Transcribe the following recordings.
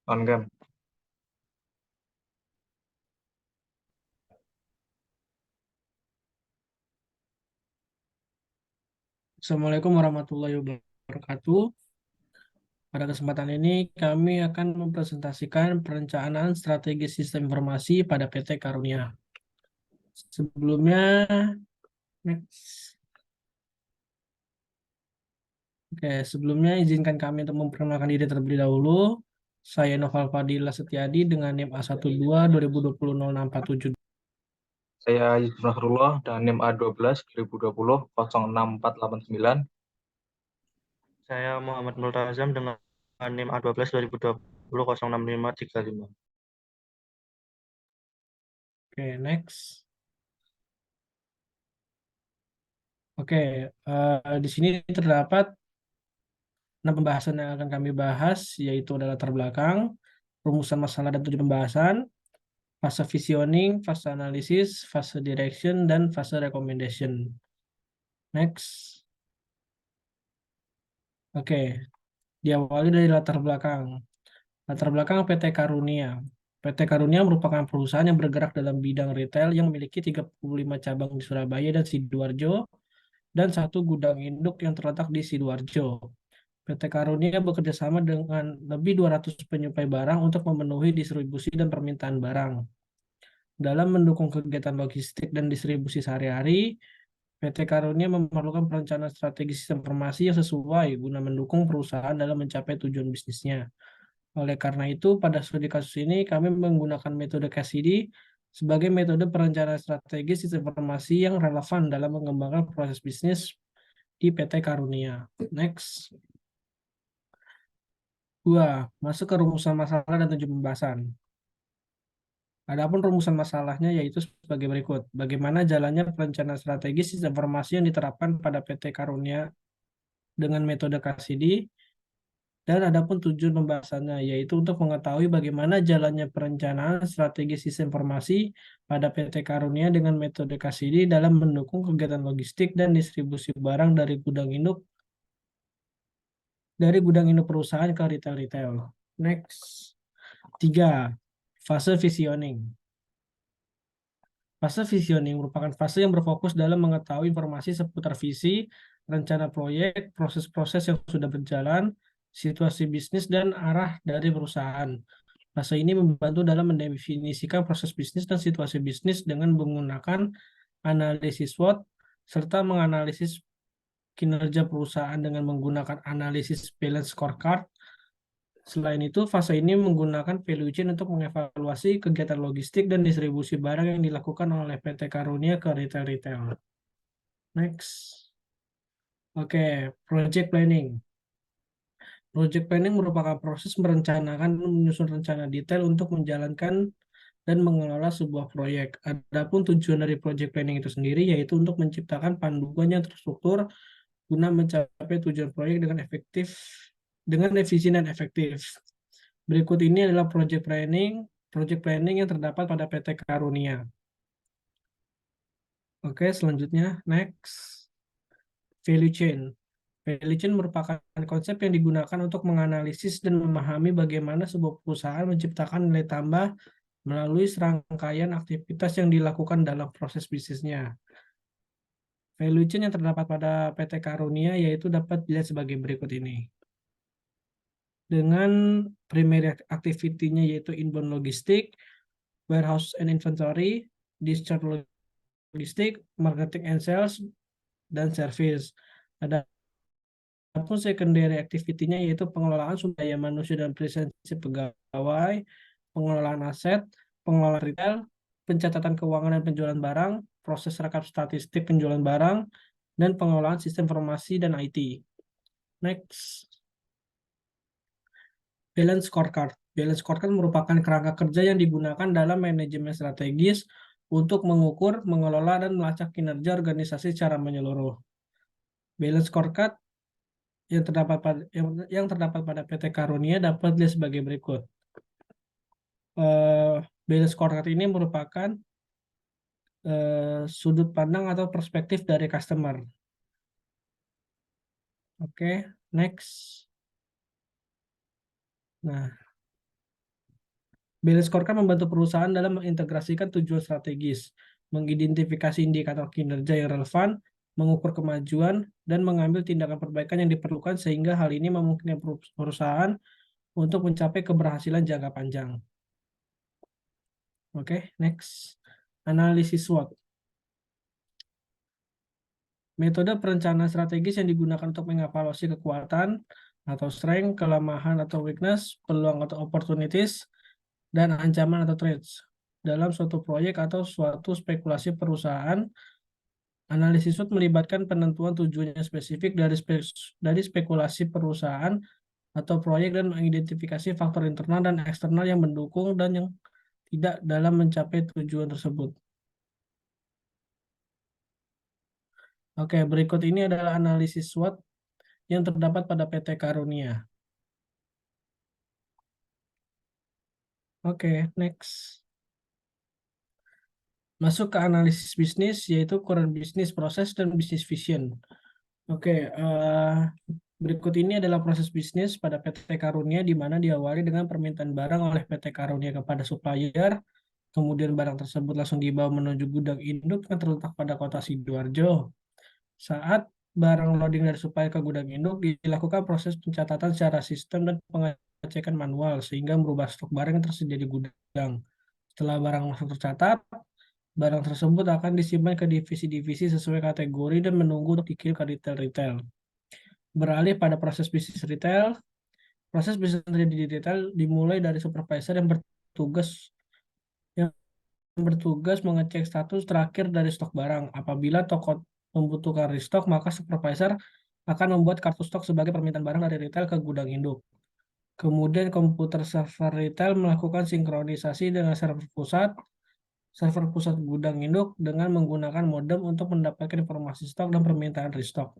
On cam. Assalamualaikum warahmatullahi wabarakatuh. Pada kesempatan ini kami akan mempresentasikan perencanaan strategi sistem informasi pada PT Karunia. Sebelumnya, next. Sebelumnya izinkan kami untuk memperkenalkan diri terlebih dahulu. Saya Noval Fadila Setiadi dengan NIM A12 2020 0647. Saya Yusuf Nasrullah dan NIM A12 2020 06489. Saya Muhammad Multazam dengan NIM A12 2020 06535. Next. Di sini terdapat 6 pembahasan yang akan kami bahas, yaitu adalah latar belakang, rumusan masalah dan tujuan pembahasan, fase visioning, fase analisis, fase direction, dan fase recommendation. Next. Diawali dari latar belakang. Latar belakang PT Karunia. PT Karunia merupakan perusahaan yang bergerak dalam bidang retail yang memiliki 35 cabang di Surabaya dan Sidoarjo, dan satu gudang induk yang terletak di Sidoarjo. PT Karunia bekerja sama dengan lebih 200 penyuplai barang untuk memenuhi distribusi dan permintaan barang. Dalam mendukung kegiatan logistik dan distribusi sehari-hari, PT Karunia memerlukan perencanaan strategi sistem informasi yang sesuai guna mendukung perusahaan dalam mencapai tujuan bisnisnya. Oleh karena itu, pada studi kasus ini kami menggunakan metode CASIDI sebagai metode perencanaan strategi sistem informasi yang relevan dalam mengembangkan proses bisnis di PT Karunia. Next. 2. Masuk ke rumusan masalah dan tujuan pembahasan. Adapun rumusan masalahnya yaitu sebagai berikut. Bagaimana jalannya perencanaan strategis sistem informasi yang diterapkan pada PT Karunia dengan metode CASIDI, dan adapun tujuan pembahasannya yaitu untuk mengetahui bagaimana jalannya perencanaan strategi sistem informasi pada PT Karunia dengan metode CASIDI dalam mendukung kegiatan logistik dan distribusi barang dari gudang induk perusahaan ke retail-retail. Next. 3. Fase visioning. Fase visioning merupakan fase yang berfokus dalam mengetahui informasi seputar visi, rencana proyek, proses-proses yang sudah berjalan, situasi bisnis, dan arah dari perusahaan. Fase ini membantu dalam mendefinisikan proses bisnis dan situasi bisnis dengan menggunakan analisis SWOT, serta menganalisis kinerja perusahaan dengan menggunakan analisis balance scorecard. Selain itu, fase ini menggunakan value chain untuk mengevaluasi kegiatan logistik dan distribusi barang yang dilakukan oleh PT Karunia ke retail-retail. Next. Project planning. Project planning merupakan proses merencanakan dan menyusun rencana detail untuk menjalankan dan mengelola sebuah proyek. Adapun tujuan dari project planning itu sendiri yaitu untuk menciptakan panduan yang terstruktur guna mencapai tujuan proyek dengan efisien dan efektif. Berikut ini adalah project planning yang terdapat pada PT Karunia. Selanjutnya, next. Value chain. Value chain merupakan konsep yang digunakan untuk menganalisis dan memahami bagaimana sebuah perusahaan menciptakan nilai tambah melalui serangkaian aktivitas yang dilakukan dalam proses bisnisnya. Value chain yang terdapat pada PT Karunia yaitu dapat dilihat sebagai berikut ini. Dengan primary activity-nya yaitu inbound logistik, warehouse and inventory, discharge logistik, marketing and sales, dan service. Adapun secondary activity-nya yaitu pengelolaan sumber daya manusia dan presensi pegawai, pengelolaan aset, pengelolaan retail, pencatatan keuangan dan penjualan barang, proses rekap statistik penjualan barang, dan pengelolaan sistem informasi dan IT. Next. Balance scorecard. Balance scorecard merupakan kerangka kerja yang digunakan dalam manajemen strategis untuk mengukur, mengelola, dan melacak kinerja organisasi secara menyeluruh. Balance scorecard yang terdapat pada PT Karunia dapat dilihat sebagai berikut. Balance scorecard ini merupakan sudut pandang atau perspektif dari customer. Next. Nah, Balance scorecard membantu perusahaan dalam mengintegrasikan tujuan strategis, mengidentifikasi indikator kinerja yang relevan, mengukur kemajuan, dan mengambil tindakan perbaikan yang diperlukan sehingga hal ini memungkinkan perusahaan untuk mencapai keberhasilan jangka panjang. Oke, next. Analisis SWOT. Metode perencanaan strategis yang digunakan untuk mengevaluasi kekuatan atau strength, kelemahan atau weakness, peluang atau opportunities, dan ancaman atau threats dalam suatu proyek atau suatu spekulasi perusahaan. Analisis SWOT melibatkan penentuan tujuan yang spesifik dari spekulasi perusahaan atau proyek dan mengidentifikasi faktor internal dan eksternal yang mendukung dan yang tidak dalam mencapai tujuan tersebut. Oke, berikut ini adalah analisis SWOT yang terdapat pada PT Karunia. Oke, next. Masuk ke analisis bisnis, yaitu current business process dan business vision. Oke, berikut ini adalah proses bisnis pada PT Karunia, di mana diawali dengan permintaan barang oleh PT Karunia kepada supplier, kemudian barang tersebut langsung dibawa menuju gudang induk yang terletak pada kota Sidoarjo. Saat barang loading dari supplier ke gudang induk, dilakukan proses pencatatan secara sistem dan pengecekan manual, sehingga merubah stok barang yang tersedia di gudang. Setelah barang masuk tercatat, barang tersebut akan disimpan ke divisi-divisi sesuai kategori dan menunggu untuk dikirim ke retail-retail. Beralih pada proses bisnis retail, proses bisnis terjadi di retail dimulai dari supervisor yang bertugas mengecek status terakhir dari stok barang. Apabila toko membutuhkan restock, maka supervisor akan membuat kartu stok sebagai permintaan barang dari retail ke gudang induk. Kemudian komputer server retail melakukan sinkronisasi dengan server pusat gudang induk dengan menggunakan modem untuk mendapatkan informasi stok dan permintaan restock.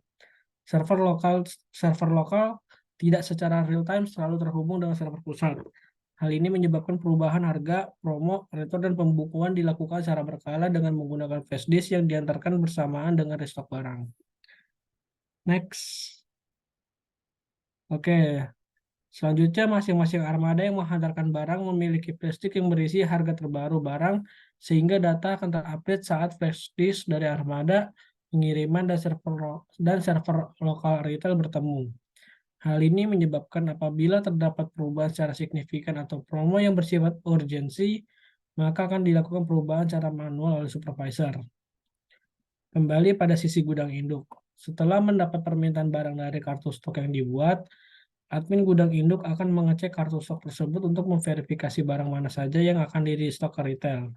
Server lokal tidak secara real time selalu terhubung dengan server pusat. Hal ini menyebabkan perubahan harga, promo, return, dan pembukuan dilakukan secara berkala dengan menggunakan flash disk yang diantarkan bersamaan dengan restock barang. Next. Oke. Selanjutnya, masing-masing armada yang menghantarkan barang memiliki flash disk yang berisi harga terbaru barang, sehingga data akan terupdate saat flash disk dari armada, pengiriman, dan server lokal retail bertemu. Hal ini menyebabkan apabila terdapat perubahan secara signifikan atau promo yang bersifat urgensi, maka akan dilakukan perubahan secara manual oleh supervisor. Kembali pada sisi gudang induk. Setelah mendapat permintaan barang dari kartu stok yang dibuat, admin gudang induk akan mengecek kartu stok tersebut untuk memverifikasi barang mana saja yang akan di-restock ke retail.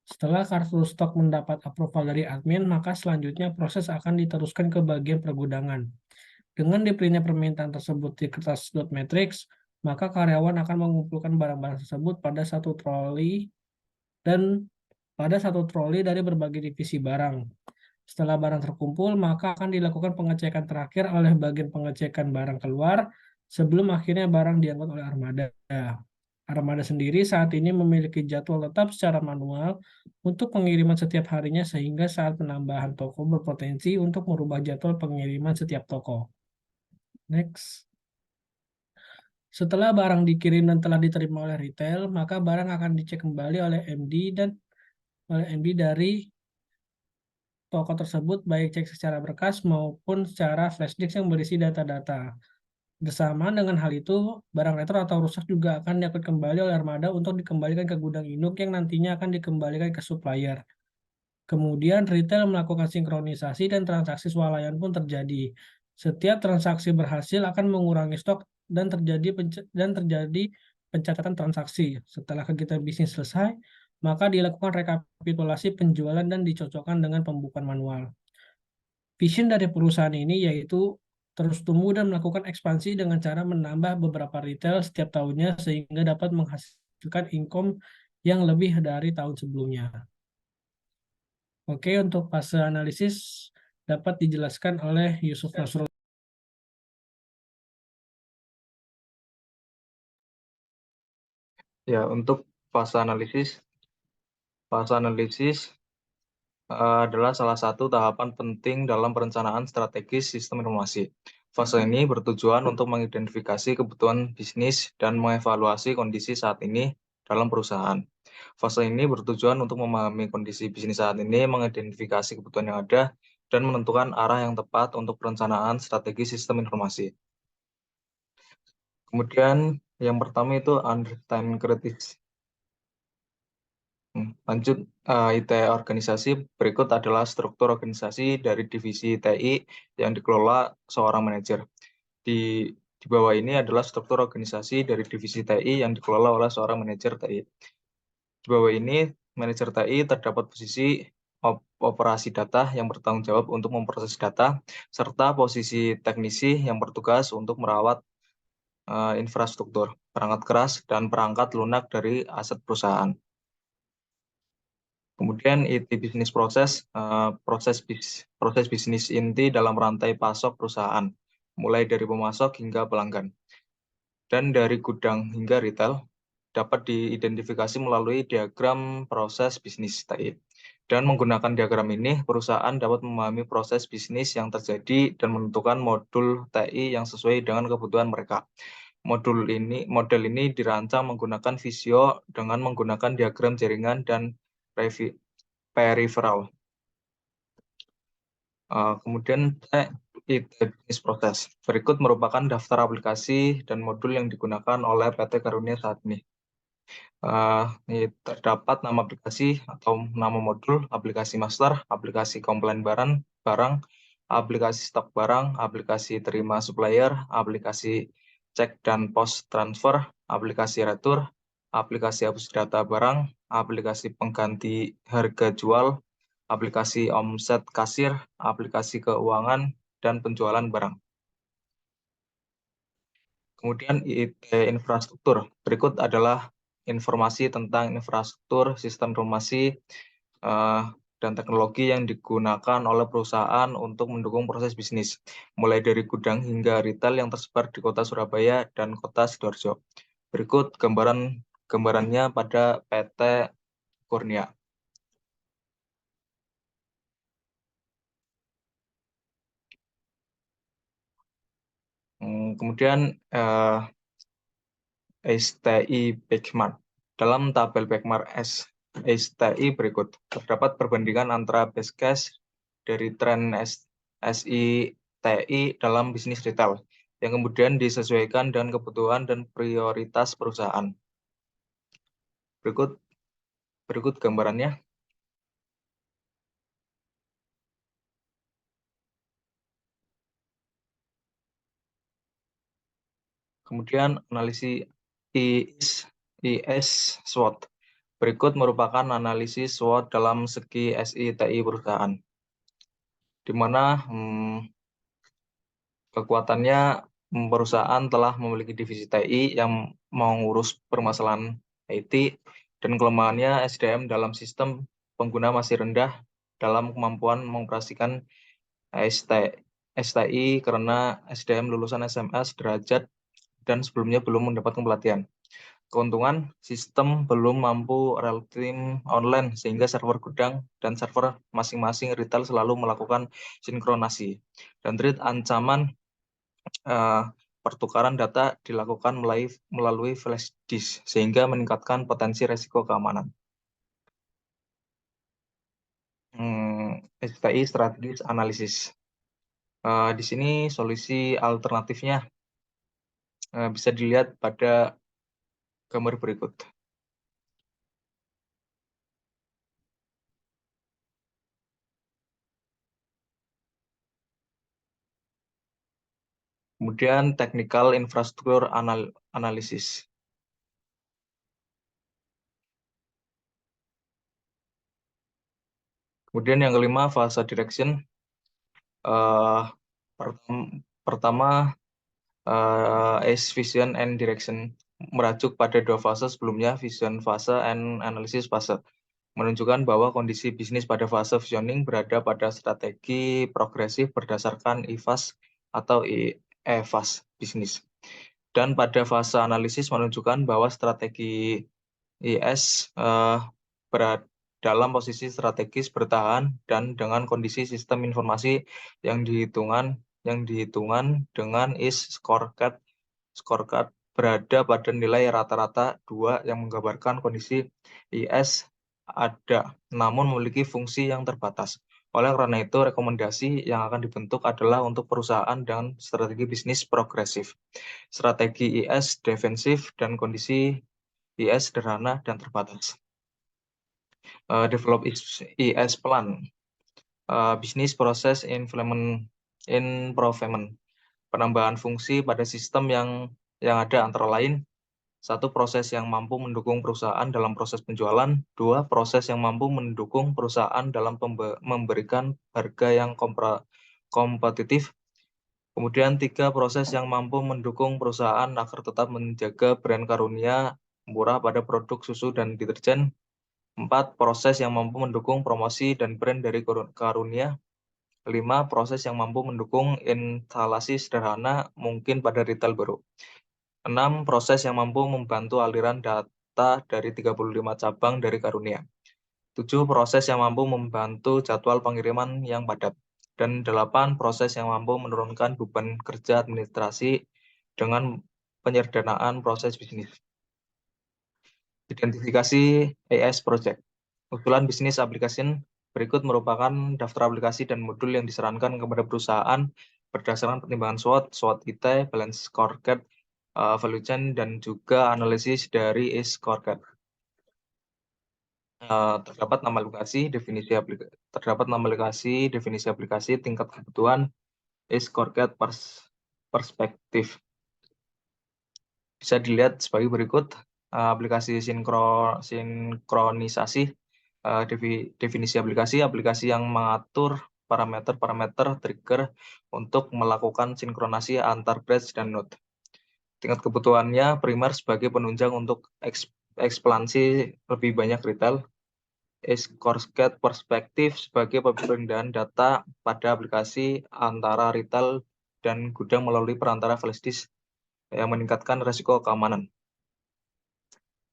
Setelah kartu stok mendapat approval dari admin, maka selanjutnya proses akan diteruskan ke bagian pergudangan. Dengan di-printnya permintaan tersebut di kertas dot matrix, maka karyawan akan mengumpulkan barang-barang tersebut pada satu troli dari berbagai divisi barang. Setelah barang terkumpul, maka akan dilakukan pengecekan terakhir oleh bagian pengecekan barang keluar sebelum akhirnya barang diangkut oleh armada. Armada sendiri saat ini memiliki jadwal tetap secara manual untuk pengiriman setiap harinya, sehingga saat penambahan toko berpotensi untuk merubah jadwal pengiriman setiap toko. Next. Setelah barang dikirim dan telah diterima oleh retail, maka barang akan dicek kembali oleh MD dari toko tersebut, baik cek secara berkas maupun secara flash disk yang berisi data-data. Bersamaan dengan hal itu, barang retro atau rusak juga akan diangkut kembali oleh armada untuk dikembalikan ke gudang induk yang nantinya akan dikembalikan ke supplier. Kemudian retail melakukan sinkronisasi dan transaksi swalayan pun terjadi. Setiap transaksi berhasil akan mengurangi stok dan terjadi pencatatan transaksi. Setelah kegiatan bisnis selesai, maka dilakukan rekapitulasi penjualan dan dicocokkan dengan pembukuan manual. Vision dari perusahaan ini yaitu terus tumbuh dan melakukan ekspansi dengan cara menambah beberapa retail setiap tahunnya sehingga dapat menghasilkan income yang lebih dari tahun sebelumnya. Oke, untuk fase analisis dapat dijelaskan oleh Yusuf Nasrul. Ya, untuk fase analisis adalah salah satu tahapan penting dalam perencanaan strategis sistem informasi. Fase ini bertujuan untuk mengidentifikasi kebutuhan bisnis dan mengevaluasi kondisi saat ini dalam perusahaan. Fase ini bertujuan untuk memahami kondisi bisnis saat ini, mengidentifikasi kebutuhan yang ada, dan menentukan arah yang tepat untuk perencanaan strategi sistem informasi. Kemudian yang pertama itu understand kritis. Lanjut, IT organisasi. Berikut adalah struktur organisasi dari divisi TI yang dikelola seorang manajer. Di bawah ini adalah struktur organisasi dari divisi TI yang dikelola oleh seorang manajer TI. Di bawah ini, manajer TI terdapat posisi operasi data yang bertanggung jawab untuk memproses data, serta posisi teknisi yang bertugas untuk merawat infrastruktur, perangkat keras, dan perangkat lunak dari aset perusahaan. Kemudian IT bisnis proses, proses bisnis inti dalam rantai pasok perusahaan, mulai dari pemasok hingga pelanggan. Dan dari gudang hingga retail, dapat diidentifikasi melalui diagram proses bisnis TI. Dan menggunakan diagram ini, perusahaan dapat memahami proses bisnis yang terjadi dan menentukan modul TI yang sesuai dengan kebutuhan mereka. Model ini dirancang menggunakan Visio dengan menggunakan diagram jaringan dan peripheral. Kemudian bisnis proses. Berikut merupakan daftar aplikasi dan modul yang digunakan oleh PT Karunia saat ini. Ini terdapat nama aplikasi atau nama modul, aplikasi master, aplikasi komplain barang, aplikasi stok barang, aplikasi terima supplier, aplikasi cek dan post transfer, aplikasi retur, aplikasi hapus data barang, aplikasi pengganti harga jual, aplikasi omset kasir, aplikasi keuangan, dan penjualan barang. Kemudian IT infrastruktur. Berikut adalah informasi tentang infrastruktur sistem informasi dan teknologi yang digunakan oleh perusahaan untuk mendukung proses bisnis, mulai dari gudang hingga retail yang tersebar di Kota Surabaya dan Kota Sidoarjo. Berikut gambarannya pada PT Kurnia. Kemudian STI benchmark. Dalam tabel benchmark STI berikut, terdapat perbandingan antara best case dari tren SITI dalam bisnis retail, yang kemudian disesuaikan dengan kebutuhan dan prioritas perusahaan. Berikut gambarannya. Kemudian analisis IS SWOT. Berikut merupakan analisis SWOT dalam segi SITI perusahaan, di mana kekuatannya perusahaan telah memiliki divisi TI yang mengurus permasalahan IT, dan kelemahannya SDM dalam sistem pengguna masih rendah dalam kemampuan mengoperasikan STI karena SDM lulusan SMA sederajat dan sebelumnya belum mendapatkan pelatihan. Keuntungan, sistem belum mampu real time online sehingga server gudang dan server masing-masing retail selalu melakukan sinkronasi. Dan ancaman pertukaran data dilakukan melalui flash disk sehingga meningkatkan potensi resiko keamanan. STI strategis analisis. Di sini solusi alternatifnya bisa dilihat pada gambar berikut. Kemudian technical infrastructure analysis. Kemudian yang kelima, fase direction. Pertama, vision and direction, merujuk pada dua fase sebelumnya, vision fase and analysis fase, menunjukkan bahwa kondisi bisnis pada fase visioning berada pada strategi progresif berdasarkan IFAS atau EFAS bisnis. Dan pada fase analisis menunjukkan bahwa strategi IS berada dalam posisi strategis bertahan dan dengan kondisi sistem informasi yang dihitungan dengan IS scorecard berada pada nilai rata-rata 2 yang menggambarkan kondisi IS ada, namun memiliki fungsi yang terbatas. Oleh karena itu, rekomendasi yang akan dibentuk adalah untuk perusahaan dengan strategi bisnis progresif, strategi IS defensif, dan kondisi IS sederhana dan terbatas. Develop IS plan, Business Process Improvement, penambahan fungsi pada sistem yang ada antara lain: 1. Proses yang mampu mendukung perusahaan dalam proses penjualan. 2. Proses yang mampu mendukung perusahaan dalam memberikan harga yang kompetitif. Kemudian 3. Proses yang mampu mendukung perusahaan agar tetap menjaga brand Karunia murah pada produk susu dan deterjen. 4. Proses yang mampu mendukung promosi dan brand dari Karunia. 5. Proses yang mampu mendukung instalasi sederhana mungkin pada retail baru. 6. Proses yang mampu membantu aliran data dari 35 cabang dari Karunia. 7. Proses yang mampu membantu jadwal pengiriman yang padat. Dan 8. Proses yang mampu menurunkan beban kerja administrasi dengan penyederhanaan proses bisnis. Identifikasi AS Project. Usulan bisnis application berikut merupakan daftar aplikasi dan modul yang disarankan kepada perusahaan berdasarkan pertimbangan SWOT IT, balance scorecard, value chain, dan juga analisis dari ACE scorecard. Terdapat nama aplikasi, definisi aplikasi, tingkat kebutuhan, ACE scorecard perspektif. Bisa dilihat sebagai berikut: aplikasi sinkronisasi, definisi aplikasi yang mengatur parameter trigger untuk melakukan sinkronasi antar batch dan node. Tingkat kebutuhannya primer sebagai penunjang untuk ekspansi lebih banyak retail. Scorecard perspektif sebagai pemindahan data pada aplikasi antara retail dan gudang melalui perantara flash disk yang meningkatkan risiko keamanan.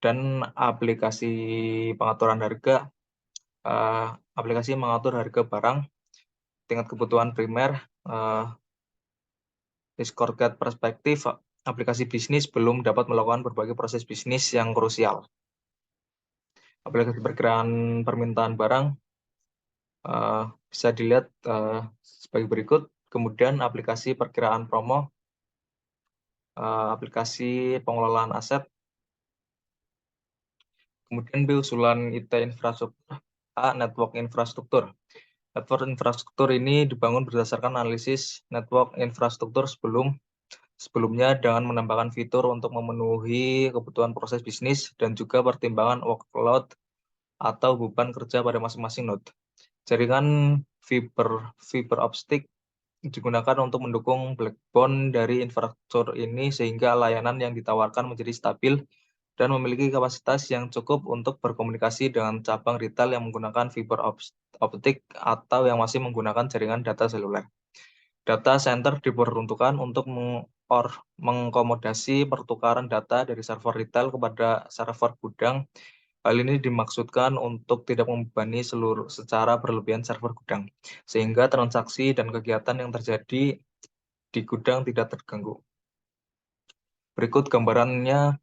Dan aplikasi pengaturan harga, aplikasi mengatur harga barang. Tingkat kebutuhan primer, scorecard perspektif, aplikasi bisnis belum dapat melakukan berbagai proses bisnis yang krusial. Aplikasi perkiraan permintaan barang bisa dilihat sebagai berikut. Kemudian aplikasi perkiraan promo, aplikasi pengelolaan aset. Kemudian B, usulan IT infrastruktur. A, network infrastruktur. Network infrastruktur ini dibangun berdasarkan analisis network infrastruktur sebelumnya dengan menambahkan fitur untuk memenuhi kebutuhan proses bisnis dan juga pertimbangan workload atau beban kerja pada masing-masing node. Jaringan fiber optik digunakan untuk mendukung backbone dari infrastruktur ini sehingga layanan yang ditawarkan menjadi stabil dan memiliki kapasitas yang cukup untuk berkomunikasi dengan cabang retail yang menggunakan fiber optik atau yang masih menggunakan jaringan data seluler. Data center diperuntukkan untuk mengakomodasi pertukaran data dari server retail kepada server gudang. Hal ini dimaksudkan untuk tidak membebani secara berlebihan server gudang, sehingga transaksi dan kegiatan yang terjadi di gudang tidak terganggu. Berikut gambarannya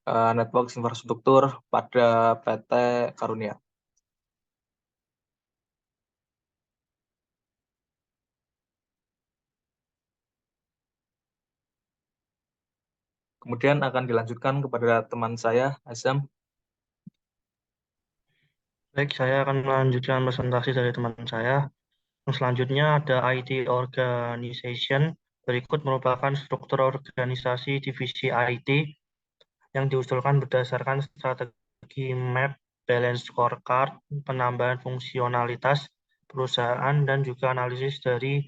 network infrastruktur pada PT Karunia. Kemudian akan dilanjutkan kepada teman saya, Azam. Baik, saya akan melanjutkan presentasi dari teman saya. Selanjutnya ada IT Organization. Berikut merupakan struktur organisasi divisi IT yang diusulkan berdasarkan strategi MAP, balance scorecard, penambahan fungsionalitas perusahaan, dan juga analisis dari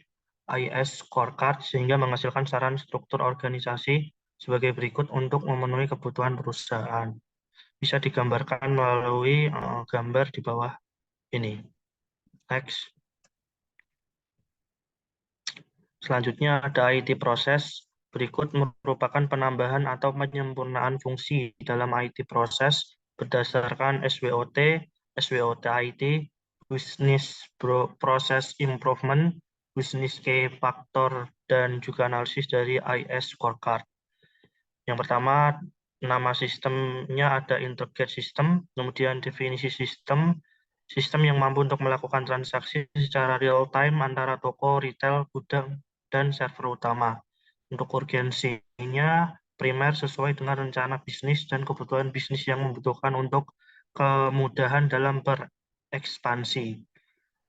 IS scorecard sehingga menghasilkan saran struktur organisasi sebagai berikut untuk memenuhi kebutuhan perusahaan. Bisa digambarkan melalui gambar di bawah ini. Next. Selanjutnya ada IT proses. Berikut merupakan penambahan atau penyempurnaan fungsi dalam IT proses berdasarkan SWOT, SWOT IT, Business Process Improvement, Business Key Factor, dan juga analisis dari IS Scorecard. Yang pertama, nama sistemnya ada integrate system, kemudian definisi sistem yang mampu untuk melakukan transaksi secara real time antara toko, retail, gudang, dan server utama. Untuk urgensinya, primer sesuai dengan rencana bisnis dan kebutuhan bisnis yang membutuhkan untuk kemudahan dalam berekspansi.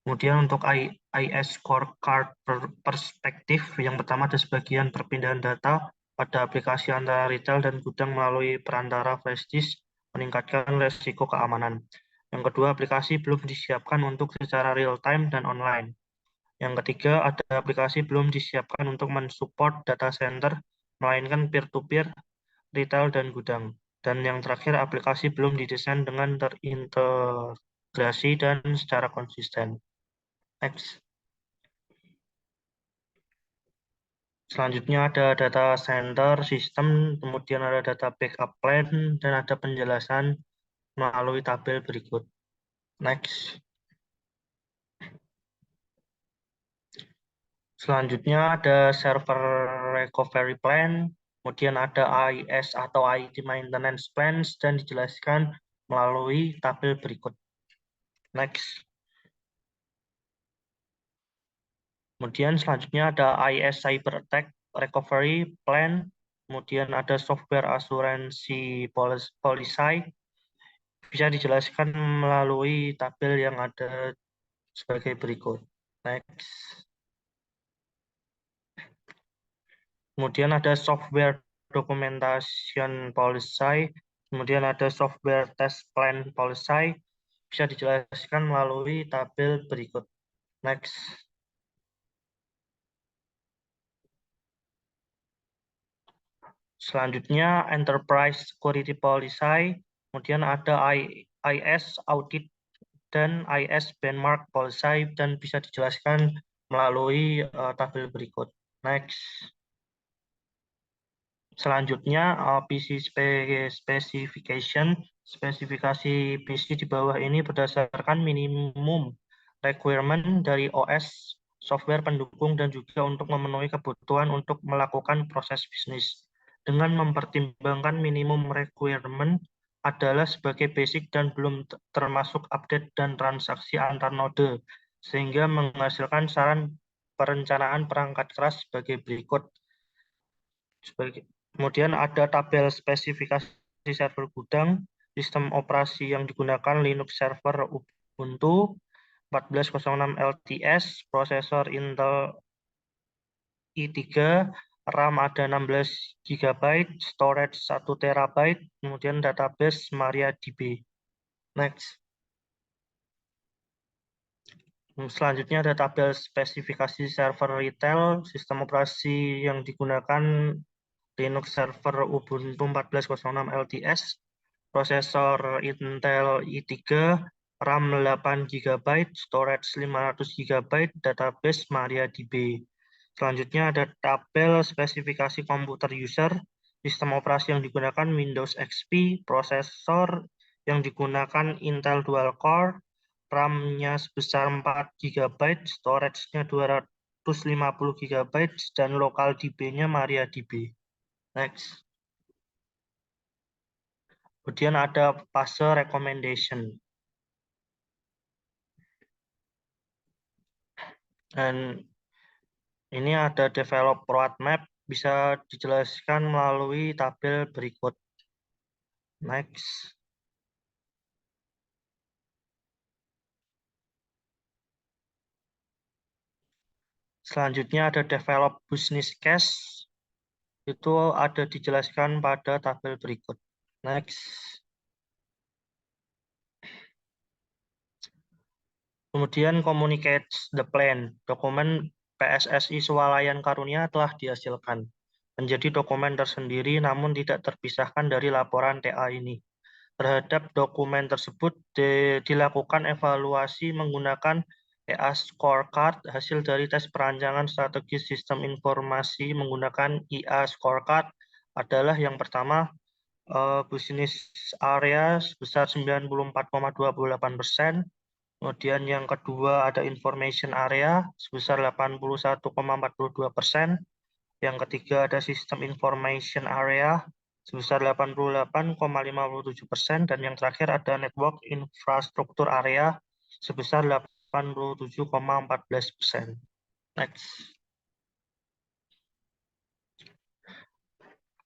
Kemudian untuk IS scorecard perspektif, yang pertama ada sebagian perpindahan data pada aplikasi antara retail dan gudang melalui perantara flash disk, meningkatkan resiko keamanan. Yang kedua, aplikasi belum disiapkan untuk secara real time dan online. Yang ketiga, ada aplikasi belum disiapkan untuk mensupport data center, melainkan peer-to-peer, retail, dan gudang. Dan yang terakhir, aplikasi belum didesain dengan terintegrasi dan secara konsisten. Next. Selanjutnya ada data center system, kemudian ada data backup plan, dan ada penjelasan melalui tabel berikut. Next. Selanjutnya ada server recovery plan, kemudian ada IS atau IT maintenance plans, dan dijelaskan melalui tabel berikut. Next. Kemudian selanjutnya ada IS cyber attack recovery plan, kemudian ada software asuransi policy, bisa dijelaskan melalui tabel yang ada sebagai berikut. Next. Kemudian ada software documentation policy, kemudian ada software test plan policy, bisa dijelaskan melalui tabel berikut. Next. Selanjutnya enterprise security policy, kemudian ada IS audit dan IS benchmark policy, dan bisa dijelaskan melalui tabel berikut. Next. Selanjutnya PC specification, spesifikasi PC di bawah ini berdasarkan minimum requirement dari OS, software pendukung, dan juga untuk memenuhi kebutuhan untuk melakukan proses bisnis. Dengan mempertimbangkan minimum requirement adalah sebagai basic dan belum termasuk update dan transaksi antar node, sehingga menghasilkan saran perencanaan perangkat keras sebagai berikut. Kemudian ada tabel spesifikasi server gudang, sistem operasi yang digunakan Linux server Ubuntu 14.06 LTS, prosesor Intel i3, RAM ada 16 GB, storage 1 TB, kemudian database MariaDB. Next. Selanjutnya ada tabel spesifikasi server retail, sistem operasi yang digunakan Linux server Ubuntu 14.06 LTS, prosesor Intel i3, RAM 8 GB, storage 500 GB, database MariaDB. Selanjutnya ada tabel spesifikasi komputer user, sistem operasi yang digunakan Windows XP, prosesor yang digunakan Intel Dual Core, RAM-nya sebesar 4 GB, storage-nya 250 GB, dan lokal DB-nya MariaDB. Next. Kemudian ada fase recommendation. Dan ini ada develop roadmap, bisa dijelaskan melalui tabel berikut. Next. Selanjutnya ada develop business case, itu ada dijelaskan pada tabel berikut. Next. Kemudian communicates the plan, dokumen PSSI Swalayan Karunia telah dihasilkan. Menjadi dokumen tersendiri namun tidak terpisahkan dari laporan TA ini. Terhadap dokumen tersebut dilakukan evaluasi menggunakan EA Scorecard, hasil dari tes perancangan strategi sistem informasi menggunakan EA Scorecard adalah yang pertama, business area sebesar 94,28%, kemudian yang kedua ada information area sebesar 81,42%, yang ketiga ada system information area sebesar 88,57%, dan yang terakhir ada network infrastruktur area sebesar 87,14%. Next.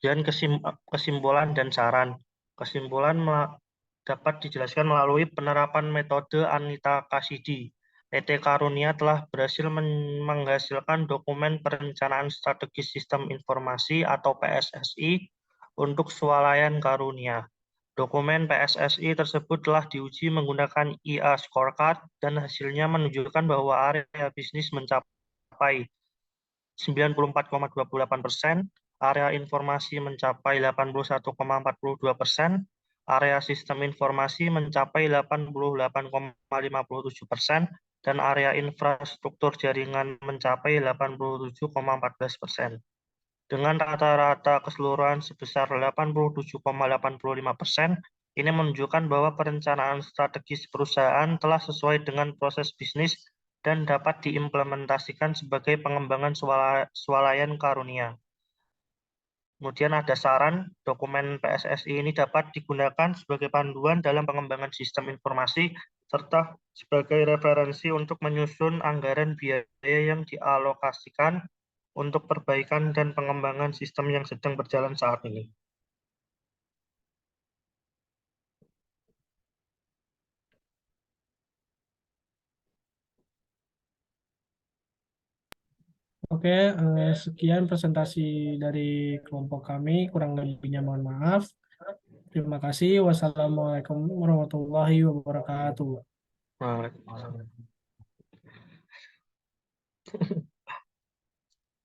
Dan kesimpulan dan saran. Kesimpulan dapat dijelaskan melalui penerapan metode Anita Kasidi. PT Karunia telah berhasil menghasilkan dokumen perencanaan strategis sistem informasi atau PSSI untuk swalayan Karunia. Dokumen PSSI tersebut telah diuji menggunakan IA Scorecard dan hasilnya menunjukkan bahwa area bisnis mencapai 94,28%, area informasi mencapai 81,42%, area sistem informasi mencapai 88,57%, dan area infrastruktur jaringan mencapai 87,14%. Dengan rata-rata keseluruhan sebesar 87,85%, ini menunjukkan bahwa perencanaan strategis perusahaan telah sesuai dengan proses bisnis dan dapat diimplementasikan sebagai pengembangan swalayan Karunia. Kemudian ada saran, dokumen PSSI ini dapat digunakan sebagai panduan dalam pengembangan sistem informasi serta sebagai referensi untuk menyusun anggaran biaya yang dialokasikan untuk perbaikan dan pengembangan sistem yang sedang berjalan saat ini. Oke, sekian presentasi dari kelompok kami. Kurang lebihnya mohon maaf. Terima kasih. Wassalamualaikum warahmatullahi wabarakatuh. Waalaikumsalam.